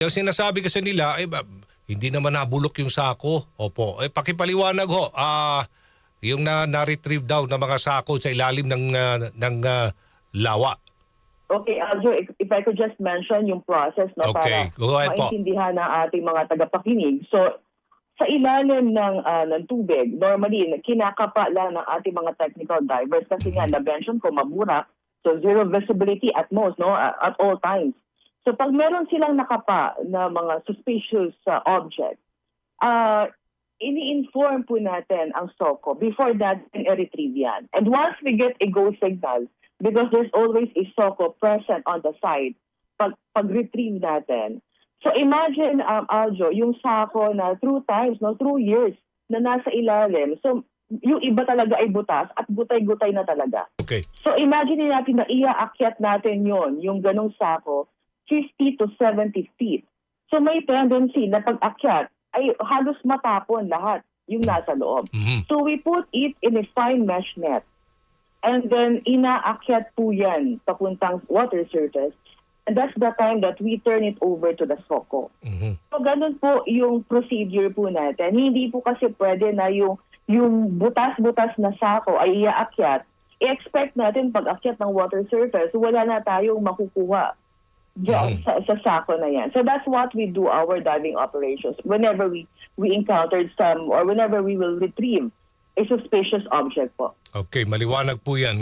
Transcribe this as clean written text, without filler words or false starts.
Yung sinasabi kasi nila, hindi naman nabulok yung sako. Opo. Pakipaliwanag ho. Yung na-retrieve daw na mga sako sa ilalim ng lawa. Okay, Aljo, if I could just mention yung process no, Okay, para go ahead po. maintindihan ng ating mga tagapakinig. So, sa ilalim ng tubig, normally, kinakapa lang ng ating mga technical divers kasi nga, na-mention ko, mabura. So, zero visibility at most, no, at all times. So, pag meron silang nakapa na mga suspicious object, ini-inform po natin ang SOCO before that i-retrieve yan. And once we get a go signal, because there's always a SOCO present on the site, pag-retrieve natin. So imagine, Aljo, yung sako na through times, no, through years, na nasa ilalim. So yung iba talaga ay butas at gutay-gutay na talaga. Okay. So imagine natin na iaakyat natin yon, yung ganong sako, 50 to 70 feet. So may tendency na pag-akyat ay halos matapon lahat yung nasa loob. So we put it in a fine mesh net. And then, inaakyat po yan papuntang water surface. And that's the time that we turn it over to the SOCO. So, ganun po yung procedure po natin. Hindi po kasi pwede na yung butas-butas na sako ay iaakyat. I-expect natin pag-akyat ng water surface, wala na tayong makukuha dyan sa sako na yan. So, that's what we do our diving operations. Whenever we encountered some or whenever we will retrieve a suspicious object po. Okay, maliwanag po yan.